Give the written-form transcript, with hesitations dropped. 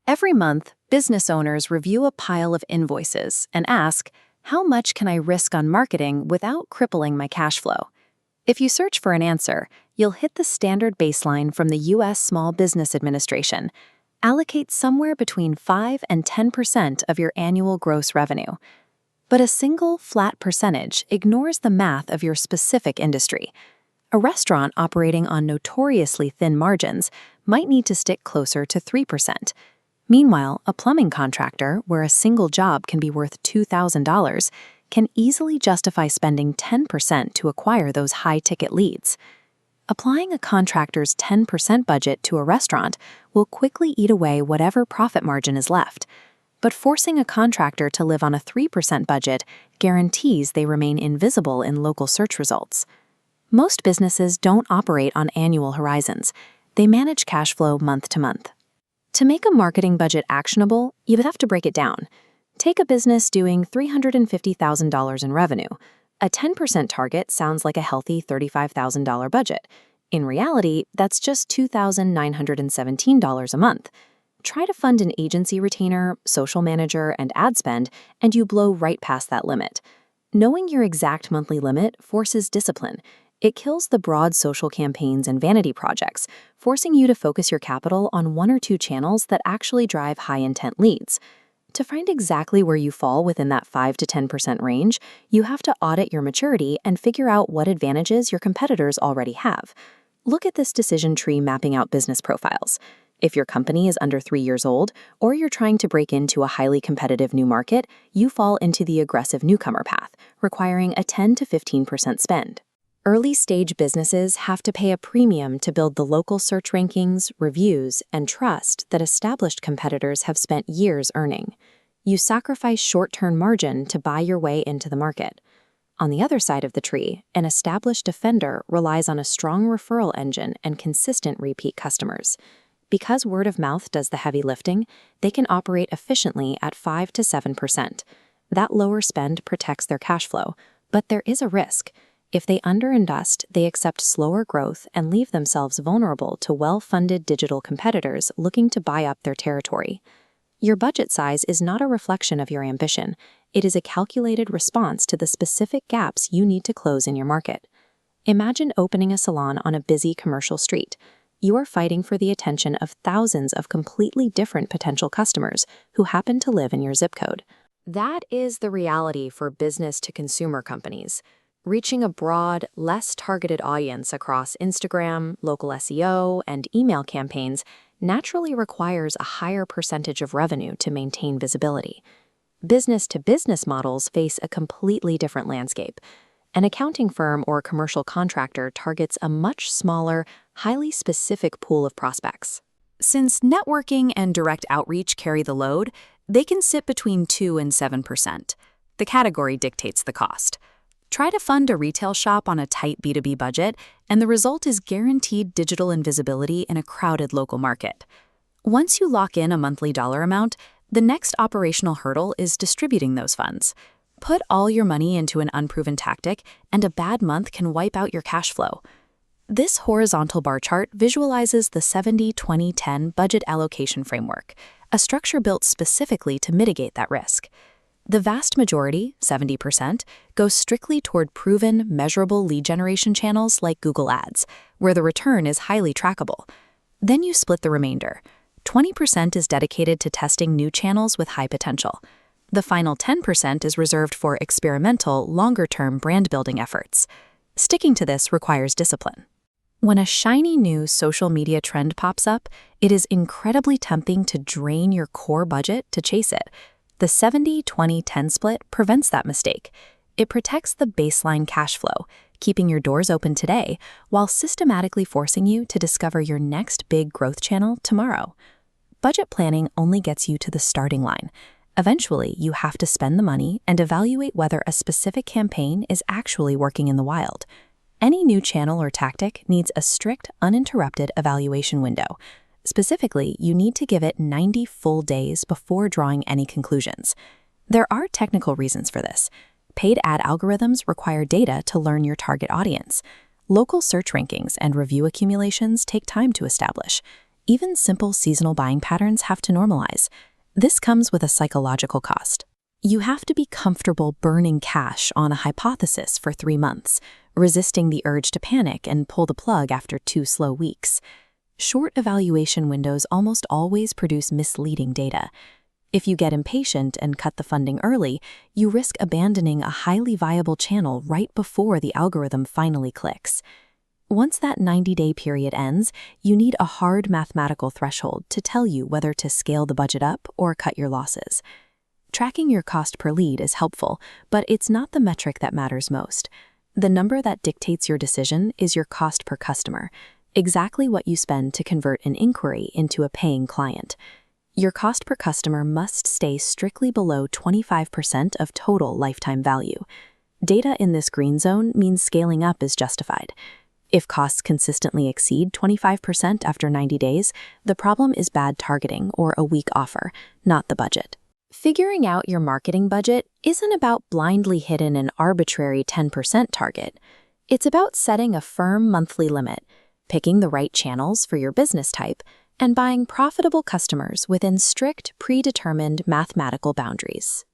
Every month, business owners review a pile of invoices and ask, how much can I risk on marketing without crippling my cash flow? If you search for an answer, you'll hit the standard baseline from the U.S. Small Business Administration. Allocate somewhere between 5 and 10% of your annual gross revenue. But a single, flat percentage ignores the math of your specific industry. A restaurant operating on notoriously thin margins might need to stick closer to 3%. Meanwhile, a plumbing contractor, where a single job can be worth $2,000, can easily justify spending 10% to acquire those high-ticket leads. Applying a contractor's 10% budget to a restaurant will quickly eat away whatever profit margin is left. But forcing a contractor to live on a 3% budget guarantees they remain invisible in local search results. Most businesses don't operate on annual horizons. They manage cash flow month to month. To make a marketing budget actionable, you would have to break it down. Take a business doing $350,000 in revenue. A 10% target sounds like a healthy $35,000 budget. In reality, that's just $2,917 a month. Try to fund an agency retainer, social manager, and ad spend, and you blow right past that limit. Knowing your exact monthly limit forces discipline. It kills the broad social campaigns and vanity projects, forcing you to focus your capital on 1 or 2 channels that actually drive high-intent leads. To find exactly where you fall within that 5 to 10% range, you have to audit your maturity and figure out what advantages your competitors already have. Look at this decision tree mapping out business profiles. If your company is under 3 years old, or you're trying to break into a highly competitive new market, you fall into the aggressive newcomer path, requiring a 10 to 15% spend. Early-stage businesses have to pay a premium to build the local search rankings, reviews, and trust that established competitors have spent years earning. You sacrifice short-term margin to buy your way into the market. On the other side of the tree, an established offender relies on a strong referral engine and consistent repeat customers. Because word of mouth does the heavy lifting, they can operate efficiently at 5 to 7%. That lower spend protects their cash flow, but there is a risk. If they underinvest, they accept slower growth and leave themselves vulnerable to well-funded digital competitors looking to buy up their territory. Your budget size is not a reflection of your ambition. It is a calculated response to the specific gaps you need to close in your market. Imagine opening a salon on a busy commercial street. You are fighting for the attention of thousands of completely different potential customers who happen to live in your zip code. That is the reality for business-to-consumer companies. Reaching a broad, less targeted audience across Instagram, local SEO, and email campaigns naturally requires a higher percentage of revenue to maintain visibility. Business-to-business models face a completely different landscape. An accounting firm or commercial contractor targets a much smaller, highly specific pool of prospects. Since networking and direct outreach carry the load, they can sit between 2 and 7%. The category dictates the cost. Try to fund a retail shop on a tight B2B budget, and the result is guaranteed digital invisibility in a crowded local market. Once you lock in a monthly dollar amount, the next operational hurdle is distributing those funds. Put all your money into an unproven tactic, and a bad month can wipe out your cash flow. This horizontal bar chart visualizes the 70-20-10 budget allocation framework, a structure built specifically to mitigate that risk. The vast majority, 70%, goes strictly toward proven, measurable lead generation channels like Google Ads, where the return is highly trackable. Then you split the remainder. 20% is dedicated to testing new channels with high potential. The final 10% is reserved for experimental, longer-term brand-building efforts. Sticking to this requires discipline. When a shiny new social media trend pops up, it is incredibly tempting to drain your core budget to chase it. The 70-20-10 split prevents that mistake. It protects the baseline cash flow, keeping your doors open today while systematically forcing you to discover your next big growth channel tomorrow. Budget planning only gets you to the starting line. Eventually, you have to spend the money and evaluate whether a specific campaign is actually working in the wild. Any new channel or tactic needs a strict, uninterrupted evaluation window. Specifically, you need to give it 90 full days before drawing any conclusions. There are technical reasons for this. Paid ad algorithms require data to learn your target audience. Local search rankings and review accumulations take time to establish. Even simple seasonal buying patterns have to normalize. This comes with a psychological cost. You have to be comfortable burning cash on a hypothesis for 3 months, resisting the urge to panic and pull the plug after 2 slow weeks. Short evaluation windows almost always produce misleading data. If you get impatient and cut the funding early, you risk abandoning a highly viable channel right before the algorithm finally clicks. Once that 90-day period ends, you need a hard mathematical threshold to tell you whether to scale the budget up or cut your losses. Tracking your cost per lead is helpful, but it's not the metric that matters most. The number that dictates your decision is your cost per customer, exactly what you spend to convert an inquiry into a paying client. Your cost per customer must stay strictly below 25% of total lifetime value. Data in this green zone means scaling up is justified. If costs consistently exceed 25% after 90 days, the problem is bad targeting or a weak offer, not the budget. Figuring out your marketing budget isn't about blindly hitting an arbitrary 10% target. It's about setting a firm monthly limit, picking the right channels for your business type, and buying profitable customers within strict, predetermined mathematical boundaries.